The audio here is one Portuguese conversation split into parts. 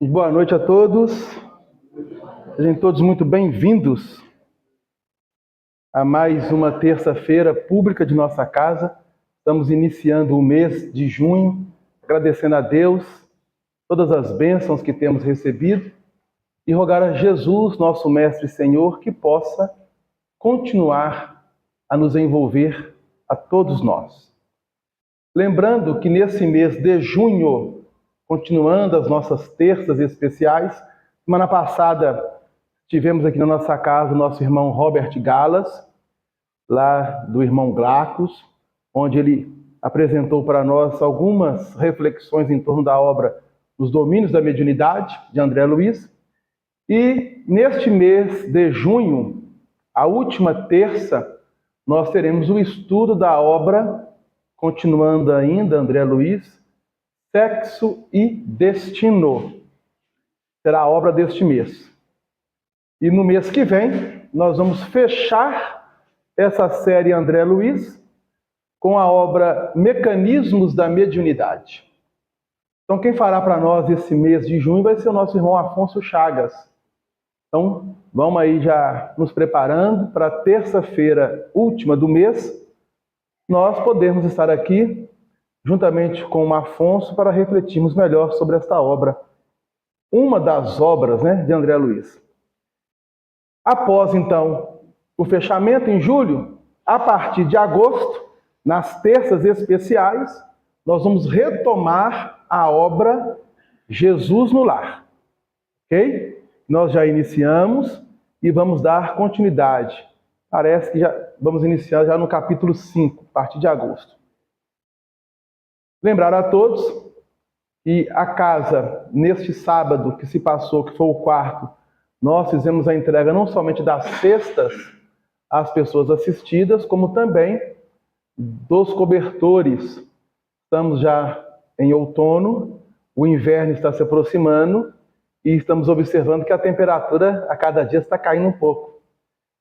Boa noite a todos. Sejam todos muito bem-vindos a mais uma terça-feira pública de nossa casa. Estamos iniciando o mês de junho, agradecendo a Deus todas as bênçãos que temos recebido e rogar a Jesus, nosso Mestre e Senhor, que possa continuar a nos envolver a todos nós. Lembrando que nesse mês de junho, continuando as nossas terças especiais, semana passada tivemos aqui na nossa casa o nosso irmão Robert Galas, lá do irmão Glacos, onde ele apresentou para nós algumas reflexões em torno da obra Os Domínios da Mediunidade, de André Luiz. E neste mês de junho, a última terça, nós teremos o estudo da obra, continuando ainda, André Luiz, Sexo e Destino. Será a obra deste mês. E no mês que vem, nós vamos fechar essa série André Luiz com a obra Mecanismos da Mediunidade. Então, quem fará para nós esse mês de junho vai ser o nosso irmão Afonso Chagas. Então, vamos aí já nos preparando para a terça-feira última do mês, nós podermos estar aqui juntamente com o Afonso para refletirmos melhor sobre esta obra. Uma das obras, de André Luiz. Após, então, o fechamento em julho, a partir de agosto, nas terças especiais, nós vamos retomar a obra Jesus no Lar. Ok? Nós já iniciamos e vamos dar continuidade. Parece que já vamos iniciar já no capítulo 5, a partir de agosto. Lembrar a todos que a casa, neste sábado que se passou, que foi o quarto, nós fizemos a entrega não somente das cestas às pessoas assistidas, como também dos cobertores. Estamos já em outono, o inverno está se aproximando e estamos observando que a temperatura a cada dia está caindo um pouco.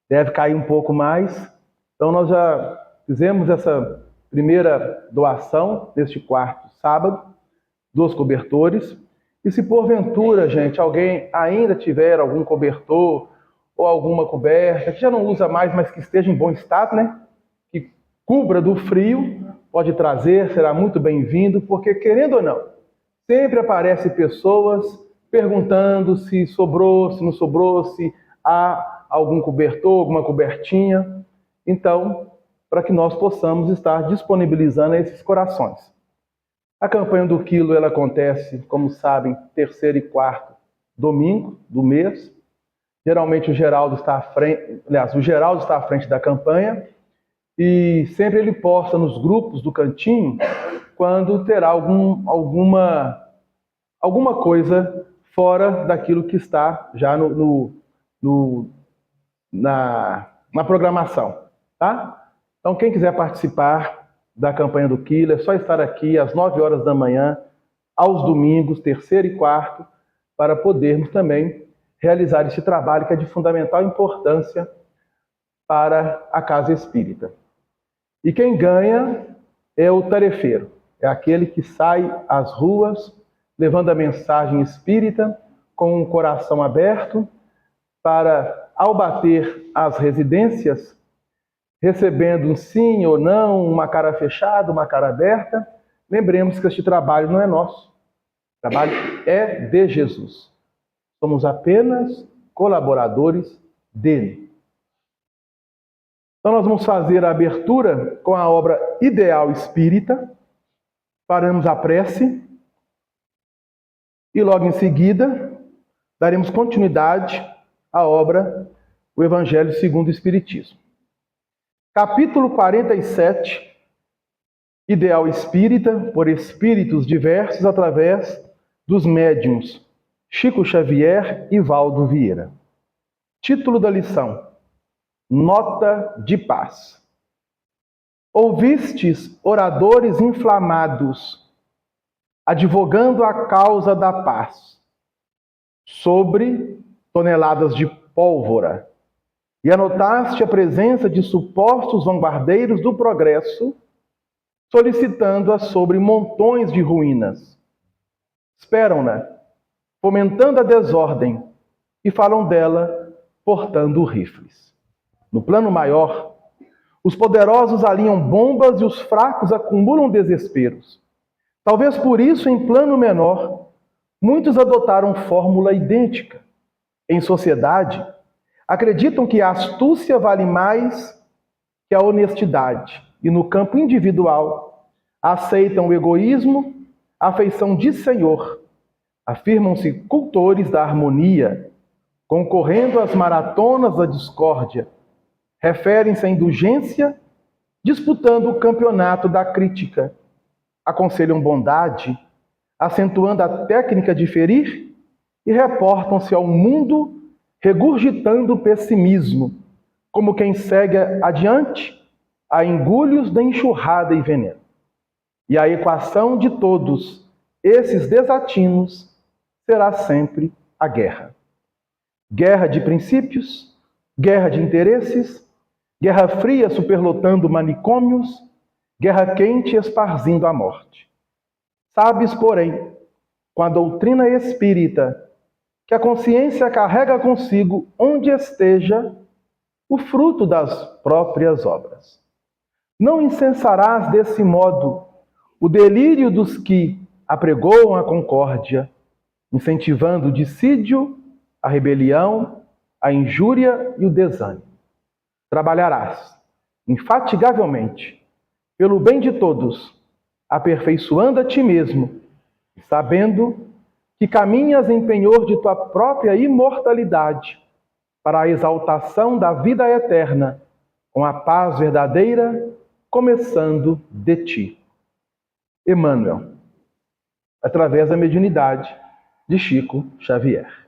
Deve cair um pouco mais. Então nós já fizemos essa primeira doação neste quarto sábado dos cobertores. E se porventura, gente, alguém ainda tiver algum cobertor ou alguma coberta, que já não usa mais, mas que esteja em bom estado, que cubra do frio, pode trazer, será muito bem-vindo, porque querendo ou não, sempre aparecem pessoas perguntando se sobrou, se não sobrou, se há algum cobertor, alguma cobertinha. Então, para que nós possamos estar disponibilizando esses corações. A campanha do quilo, ela acontece, como sabem, terceiro e quarto domingo do mês. Geralmente o Geraldo está à frente da campanha e sempre ele posta nos grupos do cantinho quando terá alguma coisa fora daquilo que está já na programação, tá? Então, quem quiser participar da campanha do quilo, é só estar aqui às 9 horas da manhã, aos domingos, terceiro e quarto, para podermos também realizar esse trabalho que é de fundamental importância para a casa espírita. E quem ganha é o tarefeiro, é aquele que sai às ruas levando a mensagem espírita com o coração aberto para, ao bater as residências, recebendo um sim ou não, uma cara fechada, uma cara aberta, lembremos que este trabalho não é nosso. O trabalho é de Jesus. Somos apenas colaboradores dele. Então nós vamos fazer a abertura com a obra Ideal Espírita, faremos a prece e logo em seguida daremos continuidade à obra O Evangelho segundo o Espiritismo. Capítulo 47, Ideal Espírita, por espíritos diversos através dos médiuns Chico Xavier e Valdo Vieira. Título da lição: Nota de Paz. Ouvistes oradores inflamados, advogando a causa da paz, sobre toneladas de pólvora, e anotaste a presença de supostos vanguardeiros do progresso, solicitando-a sobre montões de ruínas. Esperam-na, fomentando a desordem, e falam dela portando rifles. No plano maior, os poderosos alinham bombas e os fracos acumulam desesperos. Talvez por isso, em plano menor, muitos adotaram fórmula idêntica. Em sociedade, acreditam que a astúcia vale mais que a honestidade, e no campo individual, aceitam o egoísmo, a afeição de senhor, afirmam-se cultores da harmonia, concorrendo às maratonas da discórdia, referem-se à indulgência, disputando o campeonato da crítica, aconselham bondade, acentuando a técnica de ferir, e reportam-se ao mundo regurgitando o pessimismo, como quem segue adiante a engulhos da enxurrada e veneno. E a equação de todos esses desatinos será sempre a guerra. Guerra de princípios, guerra de interesses, guerra fria superlotando manicômios, guerra quente esparzindo a morte. Sabes, porém, com a doutrina espírita, que a consciência carrega consigo, onde esteja, o fruto das próprias obras. Não incensarás desse modo o delírio dos que apregoam a concórdia, incentivando o dissídio, a rebelião, a injúria e o desânimo. Trabalharás infatigavelmente pelo bem de todos, aperfeiçoando a ti mesmo, sabendo que caminhas em penhor de tua própria imortalidade para a exaltação da vida eterna, com a paz verdadeira, começando de ti. Emmanuel, através da mediunidade de Chico Xavier.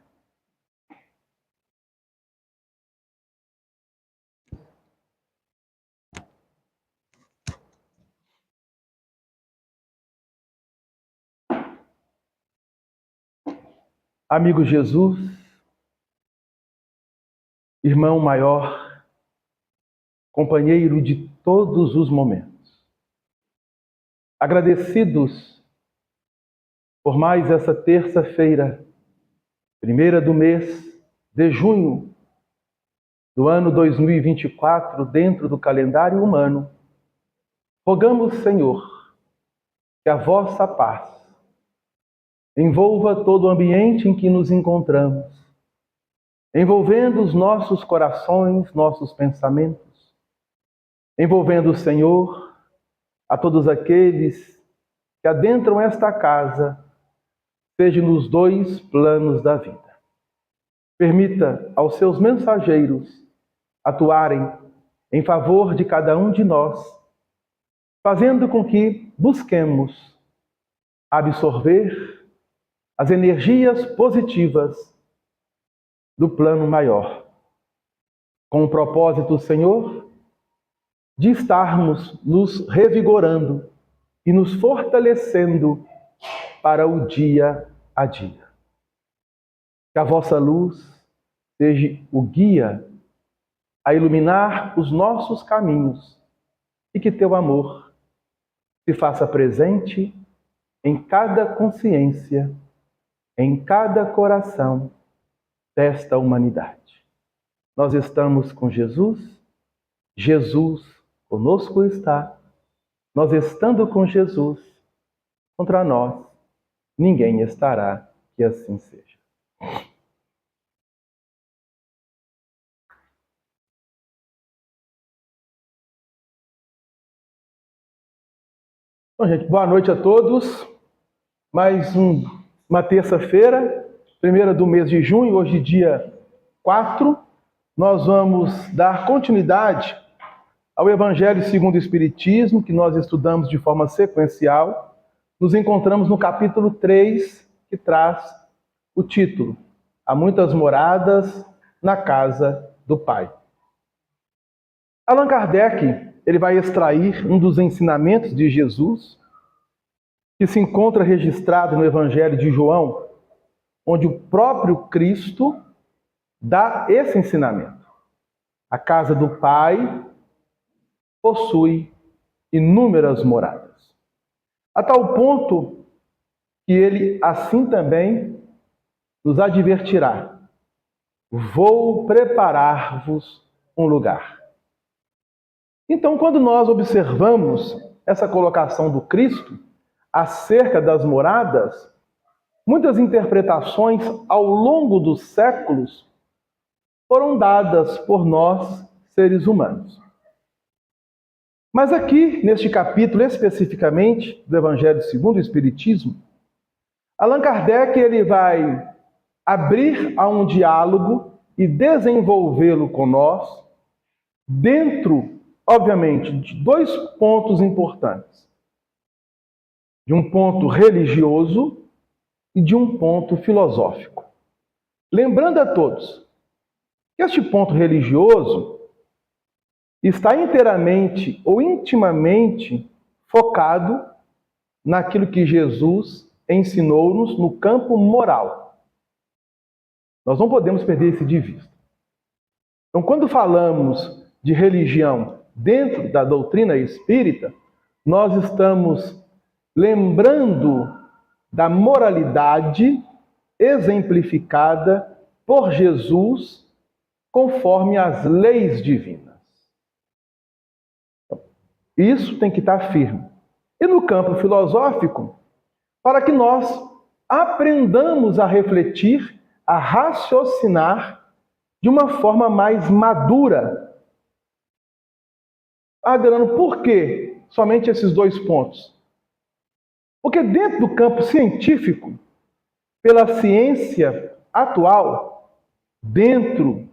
Amigo Jesus, irmão maior, companheiro de todos os momentos, agradecidos por mais essa terça-feira, primeira do mês de junho do ano 2024, dentro do calendário humano, rogamos, Senhor, que a vossa paz envolva todo o ambiente em que nos encontramos, envolvendo os nossos corações, nossos pensamentos, envolvendo, Senhor, a todos aqueles que adentram esta casa, seja nos dois planos da vida. Permita aos seus mensageiros atuarem em favor de cada um de nós, fazendo com que busquemos absorver as energias positivas do plano maior, com o propósito, Senhor, de estarmos nos revigorando e nos fortalecendo para o dia a dia. Que a vossa luz seja o guia a iluminar os nossos caminhos e que teu amor se faça presente em cada consciência, em cada coração desta humanidade. Nós estamos com Jesus, Jesus conosco está, nós estando com Jesus, contra nós ninguém estará, que assim seja. Bom, gente, boa noite a todos. Mais uma terça-feira, primeira do mês de junho, hoje dia 4. Nós vamos dar continuidade ao Evangelho segundo o Espiritismo, que nós estudamos de forma sequencial. Nos encontramos no capítulo 3, que traz o título: Há muitas moradas na casa do Pai. Allan Kardec, ele vai extrair um dos ensinamentos de Jesus, que se encontra registrado no Evangelho de João, onde o próprio Cristo dá esse ensinamento. A casa do Pai possui inúmeras moradas, a tal ponto que ele assim também nos advertirá: vou preparar-vos um lugar. Então, quando nós observamos essa colocação do Cristo acerca das moradas, muitas interpretações ao longo dos séculos foram dadas por nós, seres humanos. Mas aqui, neste capítulo especificamente do Evangelho segundo o Espiritismo, Allan Kardec ele vai abrir a um diálogo e desenvolvê-lo com nós dentro, obviamente, de dois pontos importantes. De um ponto religioso e de um ponto filosófico. Lembrando a todos que este ponto religioso está inteiramente ou intimamente focado naquilo que Jesus ensinou-nos no campo moral. Nós não podemos perder isso de vista. Então, quando falamos de religião dentro da doutrina espírita, nós estamos lembrando da moralidade exemplificada por Jesus conforme as leis divinas. Isso tem que estar firme. E no campo filosófico, para que nós aprendamos a refletir, a raciocinar de uma forma mais madura. Adriano, por que somente esses dois pontos? Porque dentro do campo científico, pela ciência atual, dentro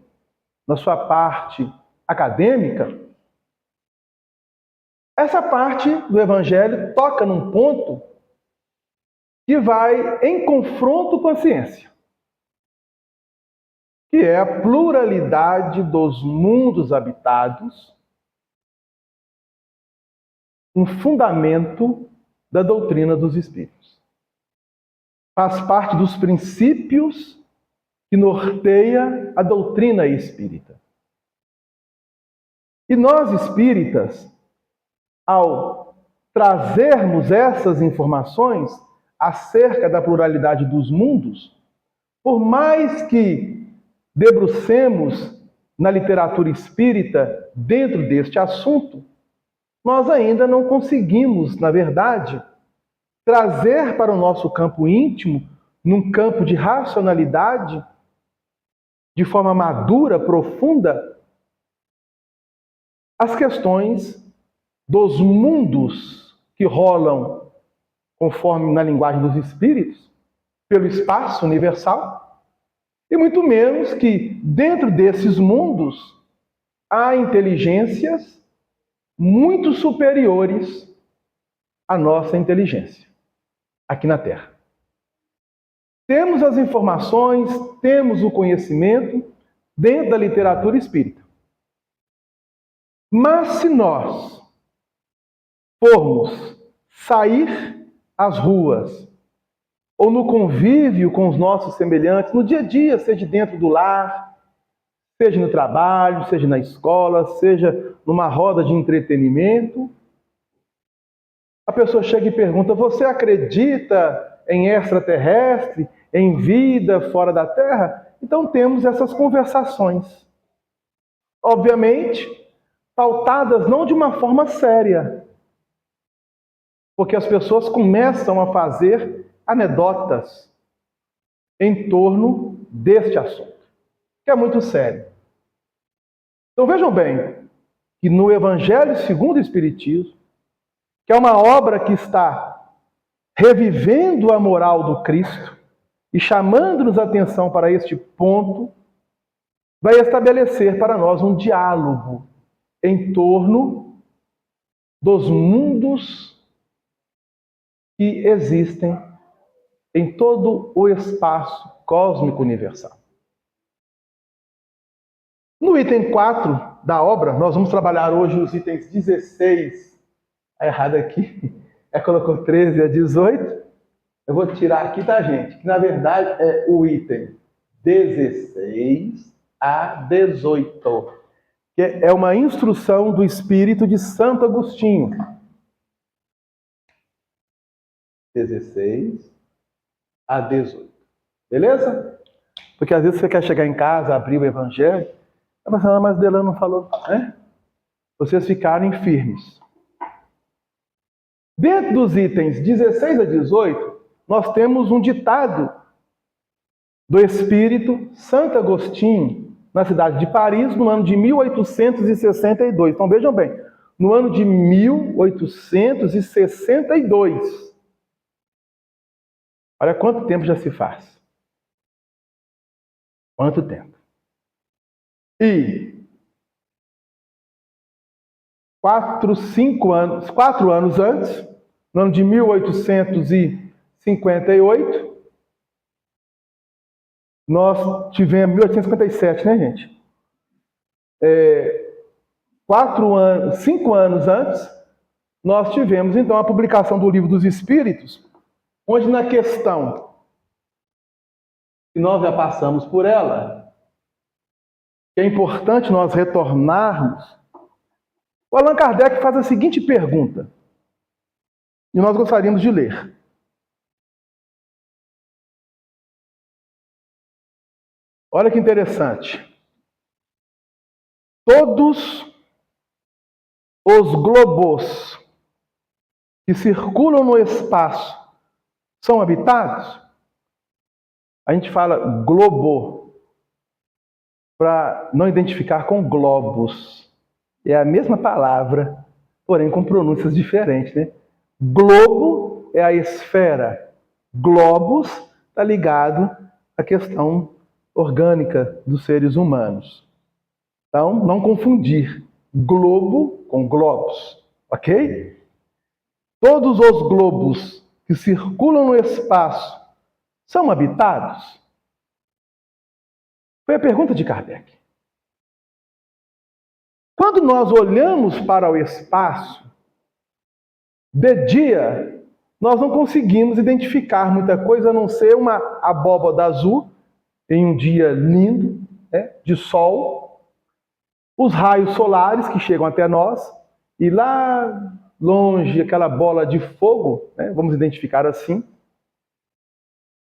da sua parte acadêmica, essa parte do Evangelho toca num ponto que vai em confronto com a ciência, que é a pluralidade dos mundos habitados, um fundamento da doutrina dos Espíritos. Faz parte dos princípios que norteia a doutrina espírita. E nós espíritas, ao trazermos essas informações acerca da pluralidade dos mundos, por mais que debrucemos na literatura espírita dentro deste assunto, nós ainda não conseguimos, na verdade, trazer para o nosso campo íntimo, num campo de racionalidade, de forma madura, profunda, as questões dos mundos que rolam, conforme na linguagem dos espíritos, pelo espaço universal, e muito menos que dentro desses mundos há inteligências muito superiores à nossa inteligência, aqui na Terra. Temos as informações, temos o conhecimento dentro da literatura espírita. Mas se nós formos sair às ruas, ou no convívio com os nossos semelhantes, no dia a dia, seja dentro do lar, seja no trabalho, seja na escola, seja numa roda de entretenimento, a pessoa chega e pergunta: você acredita em extraterrestre, em vida fora da Terra? Então temos essas conversações. Obviamente, pautadas não de uma forma séria, porque as pessoas começam a fazer anedotas em torno deste assunto, que é muito sério. Então vejam bem que no Evangelho segundo o Espiritismo, que é uma obra que está revivendo a moral do Cristo e chamando-nos a atenção para este ponto, vai estabelecer para nós um diálogo em torno dos mundos que existem em todo o espaço cósmico universal. No item 4 da obra, nós vamos trabalhar hoje os itens 16, errado aqui, colocou 13 a 18, eu vou tirar aqui, tá, gente? Que na verdade é o item 16 a 18, que é uma instrução do Espírito de Santo Agostinho. 16 a 18. Beleza? Porque às vezes você quer chegar em casa, abrir o evangelho, mas Delano não falou, né? Vocês ficarem firmes. Dentro dos itens 16 a 18, nós temos um ditado do espírito Santo Agostinho, na cidade de Paris, no ano de 1862. Então vejam bem, no ano de 1862. Olha quanto tempo já se faz. Quanto tempo. E 4 anos antes, no ano de 1858, nós tivemos 1857, né, gente? 5 anos antes, nós tivemos então a publicação do Livro dos Espíritos, onde na questão que nós já passamos por ela, que é importante nós retornarmos, o Allan Kardec faz a seguinte pergunta, e nós gostaríamos de ler. Olha que interessante. Todos os globos que circulam no espaço são habitados? A gente fala globo para não identificar com globos. É a mesma palavra, porém com pronúncias diferentes, né? Globo é a esfera. Globos está ligado à questão orgânica dos seres humanos. Então, não confundir globo com globos, ok? Todos os globos que circulam no espaço são habitados? Foi a pergunta de Kardec. Quando nós olhamos para o espaço, de dia, nós não conseguimos identificar muita coisa a não ser uma abóbada azul, em um dia lindo, né, de sol, os raios solares que chegam até nós, e lá longe aquela bola de fogo, né, vamos identificar assim,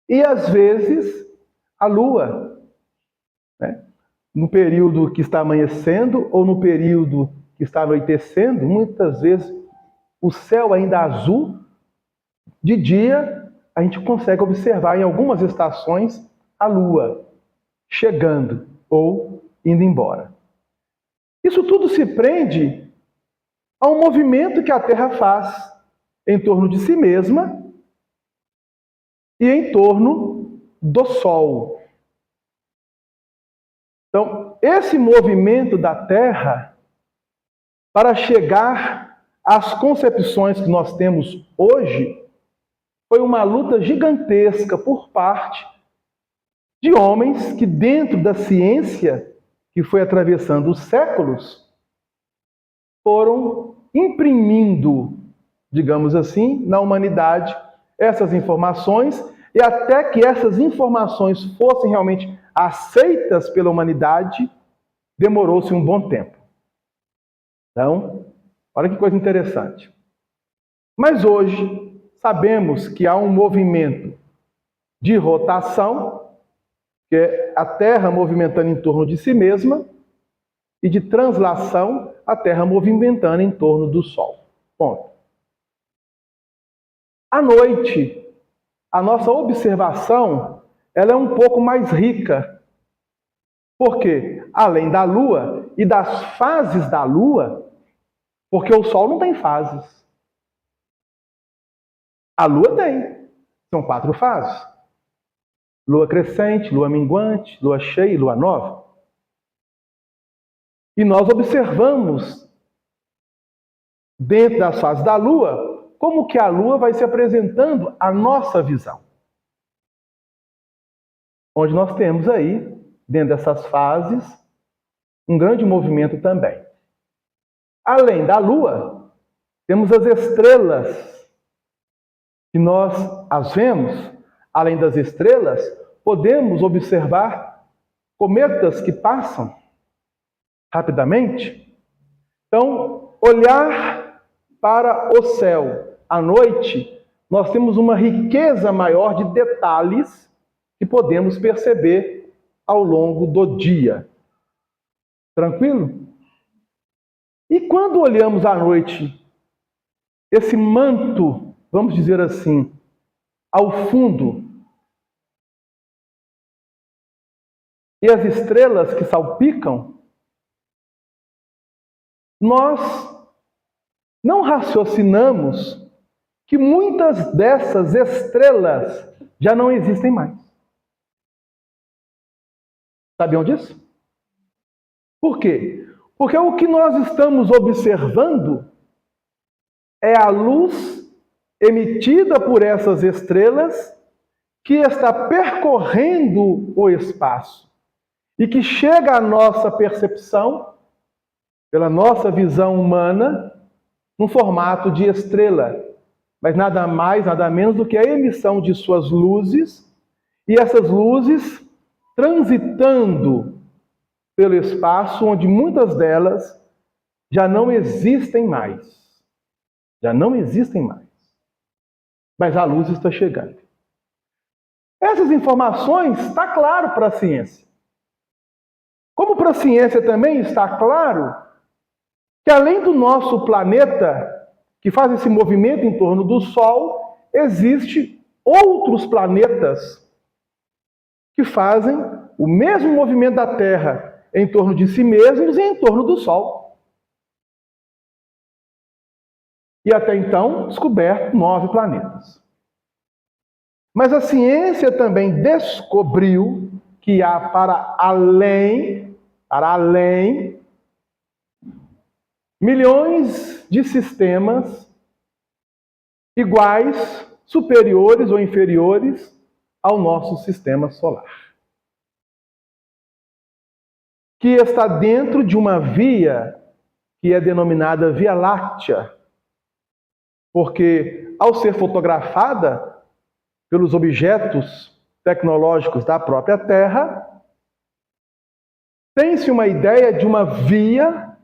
e às vezes a lua, né, no período que está amanhecendo ou no período que está anoitecendo, muitas vezes o céu ainda azul, de dia a gente consegue observar em algumas estações a lua chegando ou indo embora. Isso tudo se prende a um movimento que a Terra faz em torno de si mesma e em torno do Sol. Então, esse movimento da Terra, para chegar às concepções que nós temos hoje, foi uma luta gigantesca por parte de homens que, dentro da ciência, que foi atravessando os séculos, foram imprimindo, digamos assim, na humanidade essas informações, e até que essas informações fossem realmente aceitas pela humanidade, demorou-se um bom tempo. Então, olha que coisa interessante. Mas hoje, sabemos que há um movimento de rotação, que é a Terra movimentando em torno de si mesma, e de translação, a Terra movimentando em torno do Sol. Ponto. À noite, a nossa observação ela é um pouco mais rica. Por quê? Além da Lua e das fases da Lua, porque o Sol não tem fases. A Lua tem. São 4 fases. Lua crescente, lua minguante, lua cheia e lua nova. E nós observamos, dentro das fases da Lua, como que a Lua vai se apresentando à nossa visão. Onde nós temos aí, dentro dessas fases, um grande movimento também. Além da Lua, temos as estrelas, que nós as vemos. Além das estrelas, podemos observar cometas que passam rapidamente. Então, olhar para o céu à noite, nós temos uma riqueza maior de detalhes que podemos perceber ao longo do dia. Tranquilo? E quando olhamos à noite, esse manto, vamos dizer assim, ao fundo, e as estrelas que salpicam, nós não raciocinamos que muitas dessas estrelas já não existem mais. Sabiam disso? Por quê? Porque o que nós estamos observando é a luz emitida por essas estrelas que está percorrendo o espaço e que chega à nossa percepção, pela nossa visão humana, no formato de estrela, mas nada mais, nada menos do que a emissão de suas luzes, e essas luzes transitando pelo espaço, onde muitas delas já não existem mais. Já não existem mais. Mas a luz está chegando. Essas informações está claro para a ciência. Como para a ciência também está claro que além do nosso planeta, que faz esse movimento em torno do Sol, existem outros planetas que fazem o mesmo movimento da Terra em torno de si mesmos e em torno do Sol. E até então, descoberto 9 planetas. Mas a ciência também descobriu que há para além, milhões de sistemas iguais, superiores ou inferiores ao nosso sistema solar, que está dentro de uma via que é denominada Via Láctea, porque ao ser fotografada pelos objetos tecnológicos da própria Terra, tem-se uma ideia de uma via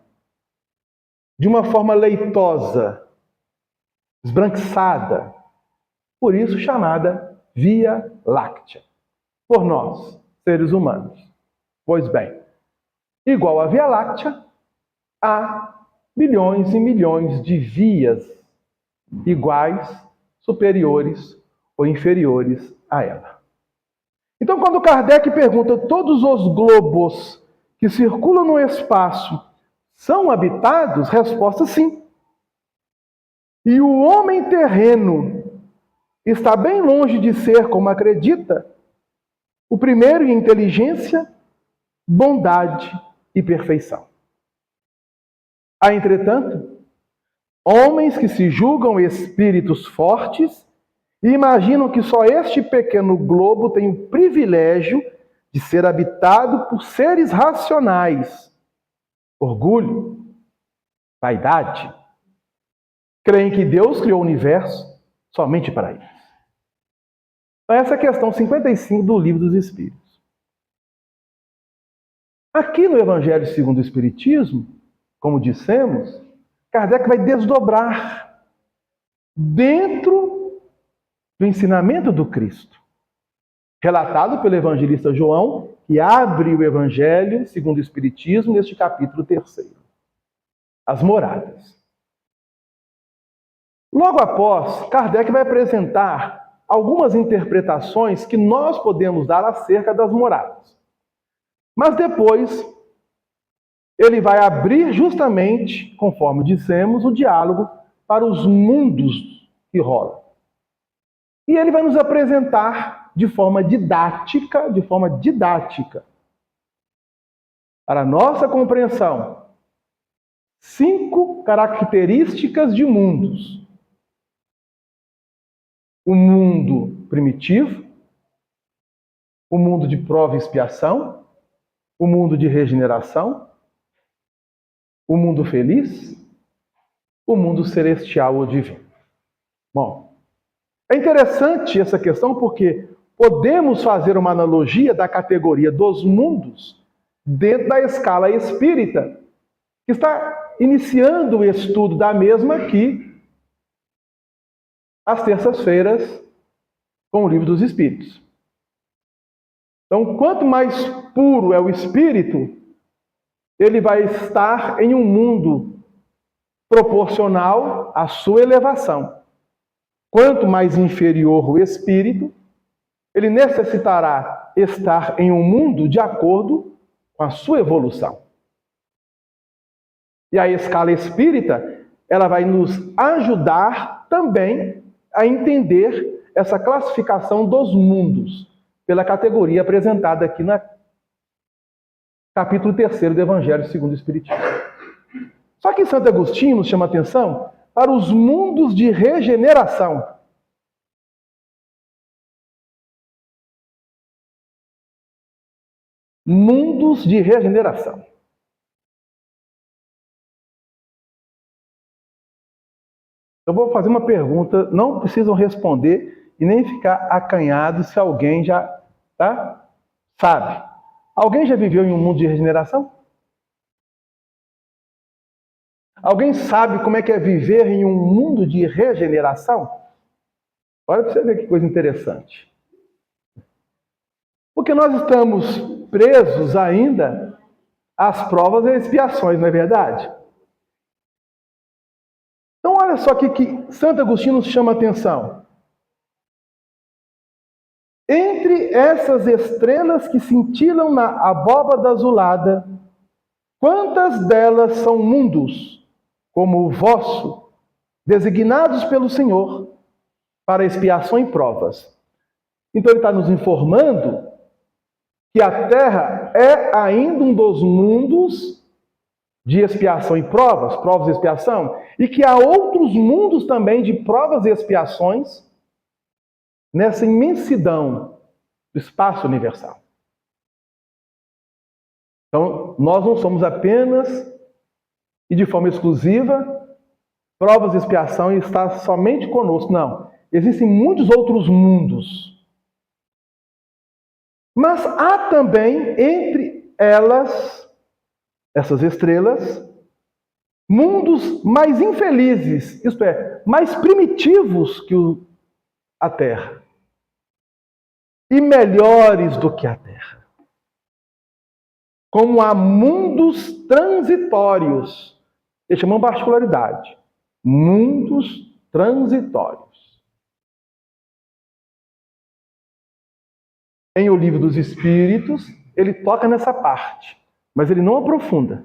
de uma forma leitosa, esbranquiçada, por isso chamada Via Láctea, por nós, seres humanos. Pois bem, igual à Via Láctea, há milhões e milhões de vias iguais, superiores ou inferiores a ela. Então, quando Kardec pergunta: todos os globos que circulam no espaço são habitados? Resposta: sim. E o homem terreno está bem longe de ser, como acredita, o primeiro em inteligência, bondade e perfeição. Há, entretanto, homens que se julgam espíritos fortes e imaginam que só este pequeno globo tem o privilégio de ser habitado por seres racionais. Orgulho, vaidade. Creem que Deus criou o universo somente para eles. Então, essa é a questão 55 do Livro dos Espíritos. Aqui no Evangelho segundo o Espiritismo, como dissemos, Kardec vai desdobrar dentro do ensinamento do Cristo, relatado pelo evangelista João, que abre o Evangelho segundo o Espiritismo neste capítulo 3. As moradas. Logo após, Kardec vai apresentar algumas interpretações que nós podemos dar acerca das moradas. Mas depois, ele vai abrir justamente, conforme dissemos, o diálogo para os mundos que rolam. E ele vai nos apresentar de forma didática, para a nossa compreensão, 5 características de mundos. O mundo primitivo, o mundo de prova e expiação, o mundo de regeneração, o mundo feliz, o mundo celestial ou divino. Bom, é interessante essa questão porque podemos fazer uma analogia da categoria dos mundos dentro da escala espírita, que está iniciando o estudo da mesma aqui, às terças-feiras, com o Livro dos Espíritos. Então, quanto mais puro é o espírito, ele vai estar em um mundo proporcional à sua elevação. Quanto mais inferior o espírito, ele necessitará estar em um mundo de acordo com a sua evolução. E a escala espírita, ela vai nos ajudar também a entender essa classificação dos mundos, pela categoria apresentada aqui no capítulo 3 do Evangelho segundo o Espiritismo. Só que Santo Agostinho nos chama a atenção para os mundos de regeneração. Mundos de regeneração. Eu vou fazer uma pergunta, não precisam responder e nem ficar acanhados se alguém já sabe. Alguém já viveu em um mundo de regeneração? Alguém sabe como é que é viver em um mundo de regeneração? Olha para você ver que coisa interessante. Porque nós estamos presos ainda às provas e expiações, não é verdade? Então olha só que Santo Agostinho nos chama a atenção. Entre essas estrelas que cintilam na abóbada azulada, quantas delas são mundos, como o vosso, designados pelo Senhor para expiação e provas? Então ele está nos informando que a Terra é ainda um dos mundos de expiação e provas, provas e expiação, e que há outros mundos também de provas e expiações nessa imensidão do espaço universal. Então, nós não somos apenas e de forma exclusiva provas e expiação e está somente conosco, não. Existem muitos outros mundos. Mas há também entre elas, essas estrelas, mundos mais infelizes, isto é, mais primitivos que a Terra. E melhores do que a Terra. Como há mundos transitórios. Eles chamam particularidade. Mundos transitórios. Em O Livro dos Espíritos, ele toca nessa parte, mas ele não aprofunda.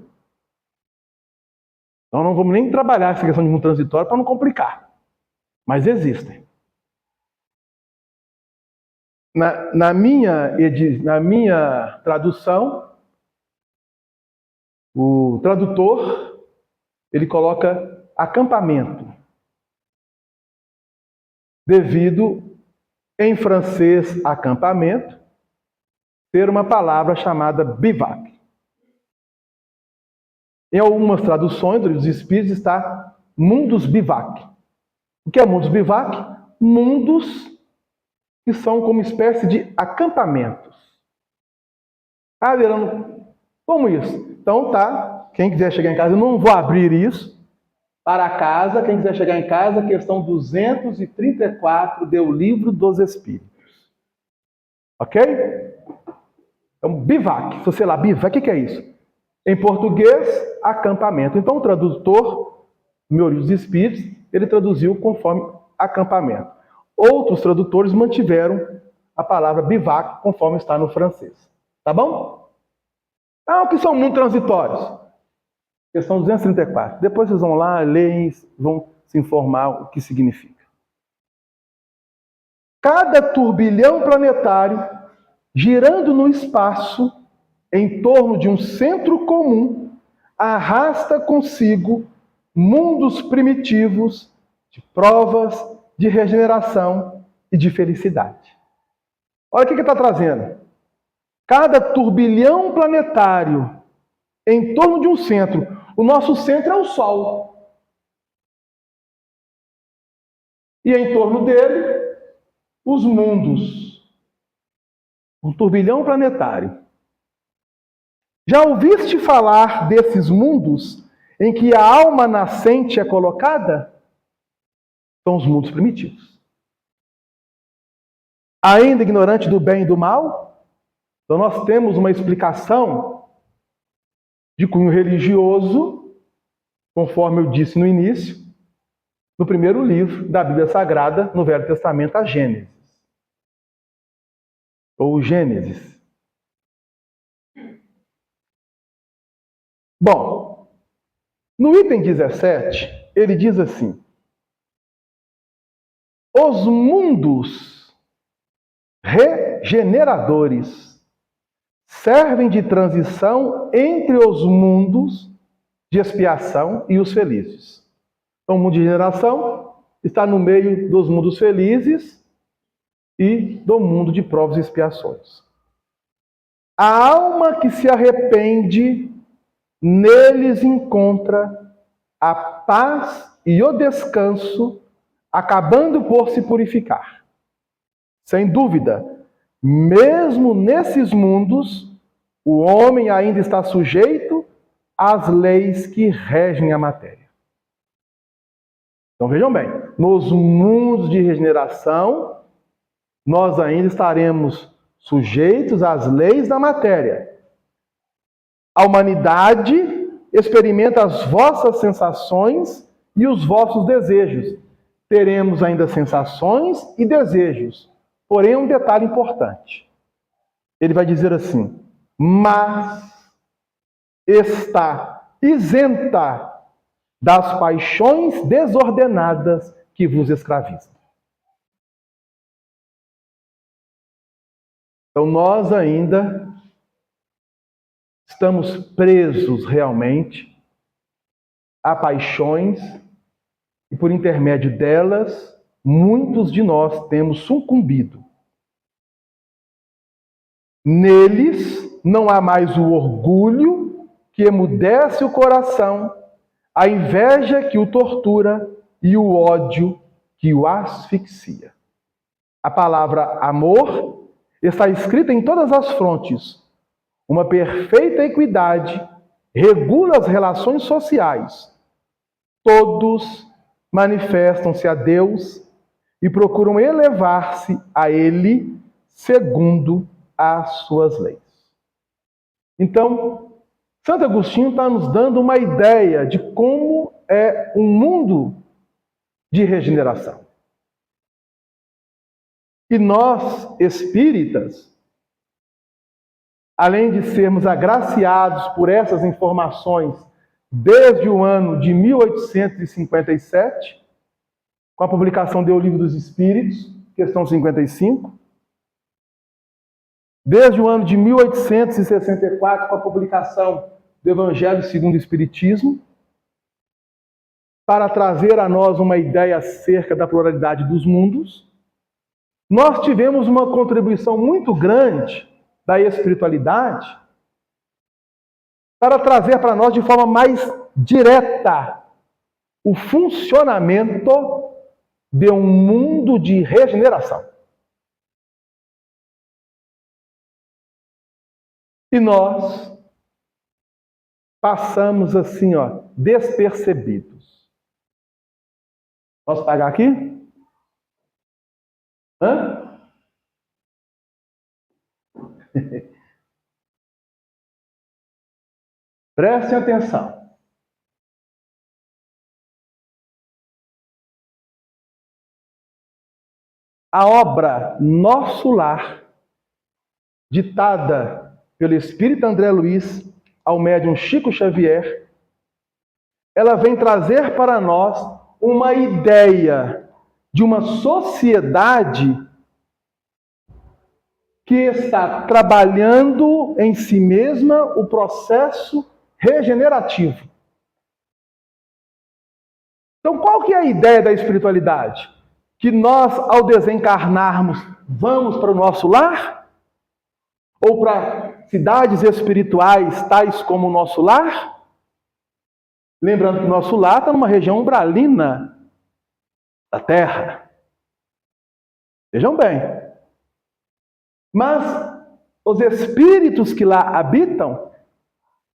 Então não vamos nem trabalhar essa questão de mundo transitório para não complicar. Mas existem. Na minha tradução, o tradutor, ele coloca acampamento. Devido, em francês, acampamento, ter uma palavra chamada bivac. Em algumas traduções dos Espíritos está mundos bivac. O que é mundos bivac? Mundos que são como espécie de acampamentos. Ah, Verano, como isso? Então tá, quem quiser chegar em casa, eu não vou abrir isso. Para casa, quem quiser chegar em casa, questão 234 do Livro dos Espíritos. Ok? Então, bivac. Se você lá, bivac, o que é isso? Em português, acampamento. Então, o tradutor, meu Livro dos Espíritos, ele traduziu conforme acampamento. Outros tradutores mantiveram a palavra bivac conforme está no francês. Tá bom? O que são mundos transitórios? Questão 234. Depois vocês vão lá, leem, vão se informar o que significa. Cada turbilhão planetário, girando no espaço, em torno de um centro comum, arrasta consigo mundos primitivos de provas, de regeneração e de felicidade. Olha o que ele está trazendo. Cada turbilhão planetário, em torno de um centro. O nosso centro é o Sol. E em torno dele, os mundos. Um turbilhão planetário. Já ouviste falar desses mundos em que a alma nascente é colocada? São os mundos primitivos. Ainda ignorante do bem e do mal? Então nós temos uma explicação de cunho religioso, conforme eu disse no início, no primeiro livro da Bíblia Sagrada, no Velho Testamento, a Gênesis. Ou Gênesis. Bom, no item 17, ele diz assim: os mundos regeneradores servem de transição entre os mundos de expiação e os felizes. Então, o mundo de regeneração está no meio dos mundos felizes e do mundo de provas e expiações. A alma que se arrepende, neles encontra a paz e o descanso, acabando por se purificar. Sem dúvida, mesmo nesses mundos, o homem ainda está sujeito às leis que regem a matéria. Então vejam bem, nos mundos de regeneração, nós ainda estaremos sujeitos às leis da matéria. A humanidade experimenta as vossas sensações e os vossos desejos. Teremos ainda sensações e desejos. Porém, um detalhe importante. Ele vai dizer assim: mas está isenta das paixões desordenadas que vos escravizam. Então, nós ainda estamos presos realmente a paixões e, por intermédio delas, muitos de nós temos sucumbido. Neles não há mais o orgulho que emudece o coração, a inveja que o tortura e o ódio que o asfixia. A palavra amor está escrita em todas as frontes. Uma perfeita equidade regula as relações sociais. Todos manifestam-se a Deus e procuram elevar-se a Ele segundo as suas leis. Então, Santo Agostinho está nos dando uma ideia de como é um mundo de regeneração. E nós, espíritas, além de sermos agraciados por essas informações desde o ano de 1857, com a publicação do Livro dos Espíritos, questão 55, desde o ano de 1864, com a publicação do Evangelho segundo o Espiritismo, para trazer a nós uma ideia acerca da pluralidade dos mundos, nós tivemos uma contribuição muito grande da espiritualidade para trazer para nós de forma mais direta o funcionamento de um mundo de regeneração. E nós passamos assim, despercebidos. Posso pagar aqui? Hã? Prestem atenção. A obra Nosso Lar, ditada pelo Espírito André Luiz ao médium Chico Xavier, ela vem trazer para nós uma ideia de uma sociedade que está trabalhando em si mesma o processo regenerativo. Então, qual que é a ideia da espiritualidade? Que nós, ao desencarnarmos, vamos para o nosso lar? Ou para cidades espirituais tais como o nosso lar? Lembrando que o nosso lar está numa região umbralina da Terra. Vejam bem. Mas os espíritos que lá habitam,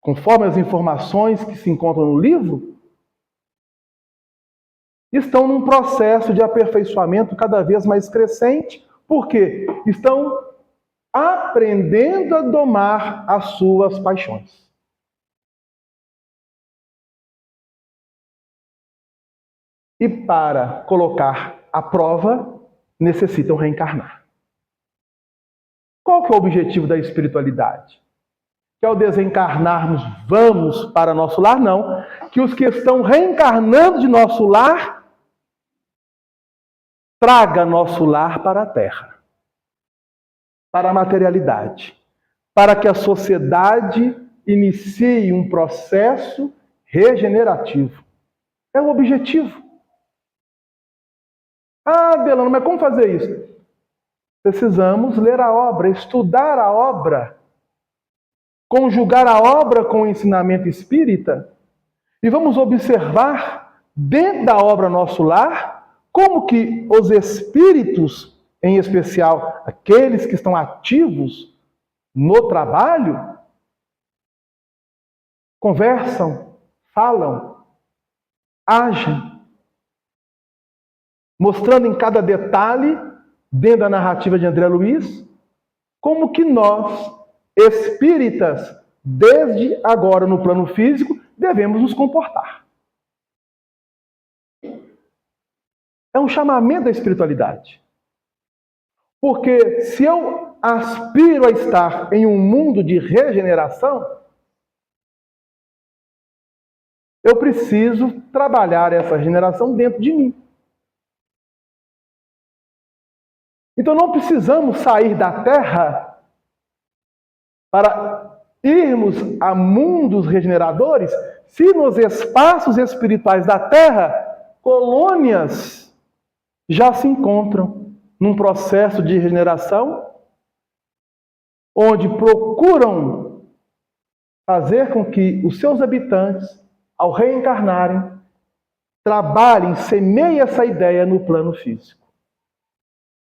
conforme as informações que se encontram no livro, estão num processo de aperfeiçoamento cada vez mais crescente, porque estão aprendendo a domar as suas paixões. E para colocar à prova, necessitam reencarnar. Qual que é o objetivo da espiritualidade? Que ao desencarnarmos, vamos para nosso lar? Não. Que os que estão reencarnando de nosso lar, traga nosso lar para a Terra, para a materialidade, para que a sociedade inicie um processo regenerativo. É o objetivo. Ah, Delano, mas como fazer isso? Precisamos ler a obra, estudar a obra, conjugar a obra com o ensinamento espírita e vamos observar dentro da obra Nosso Lar como que os espíritos, em especial aqueles que estão ativos no trabalho, conversam, falam, agem, mostrando em cada detalhe, dentro da narrativa de André Luiz, como que nós, espíritas, desde agora no plano físico, devemos nos comportar. É um chamamento da espiritualidade. Porque se eu aspiro a estar em um mundo de regeneração, eu preciso trabalhar essa regeneração dentro de mim. Então não precisamos sair da Terra para irmos a mundos regeneradores se nos espaços espirituais da Terra, colônias já se encontram num processo de regeneração, onde procuram fazer com que os seus habitantes, ao reencarnarem, trabalhem, semeiem essa ideia no plano físico.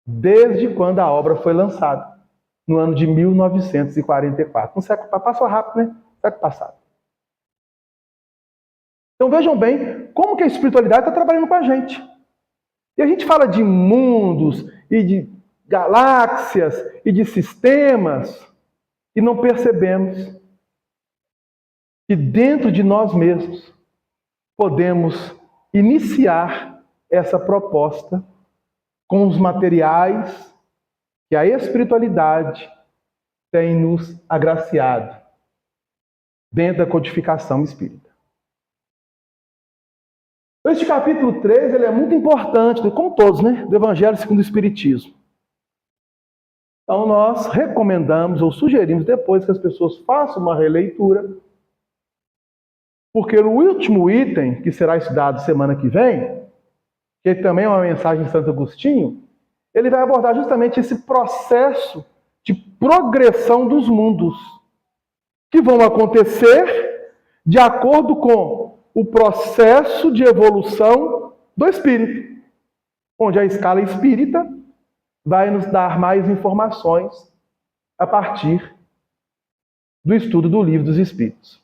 Desde quando a obra foi lançada, no ano de 1944. No século passou rápido, né? Século passado. Então vejam bem como que a espiritualidade está trabalhando com a gente. E a gente fala de mundos e de galáxias e de sistemas e não percebemos que dentro de nós mesmos podemos iniciar essa proposta com os materiais que a espiritualidade tem nos agraciado dentro da codificação espírita. Este capítulo 3 ele é muito importante, como todos, né? Do Evangelho segundo o Espiritismo. Então nós recomendamos ou sugerimos depois que as pessoas façam uma releitura, porque no último item, que será estudado semana que vem, que também é uma mensagem de Santo Agostinho, ele vai abordar justamente esse processo de progressão dos mundos, que vão acontecer de acordo com o processo de evolução do espírito, onde a escala espírita vai nos dar mais informações a partir do estudo do Livro dos Espíritos.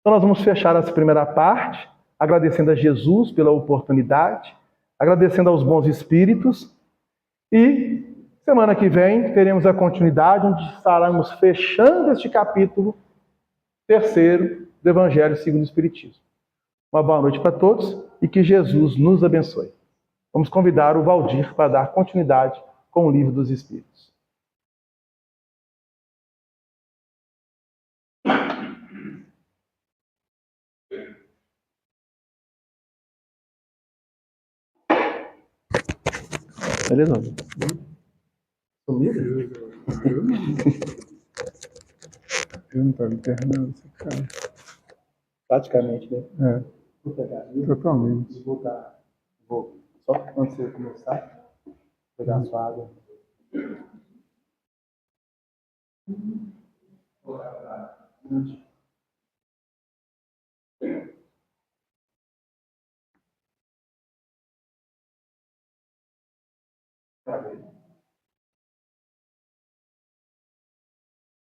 Então nós vamos fechar essa primeira parte, agradecendo a Jesus pela oportunidade, agradecendo aos bons espíritos, e semana que vem teremos a continuidade, onde estaremos fechando este capítulo 3º do Evangelho segundo o Espiritismo. Uma boa noite para todos e que Jesus nos abençoe. Vamos convidar o Valdir para dar continuidade com o Livro dos Espíritos. Beleza? Sumido? Eu não estava internando esse cara. Praticamente, né? É, Vou pegar ali. totalmente. Vou só antes de começar, pegar a sua água.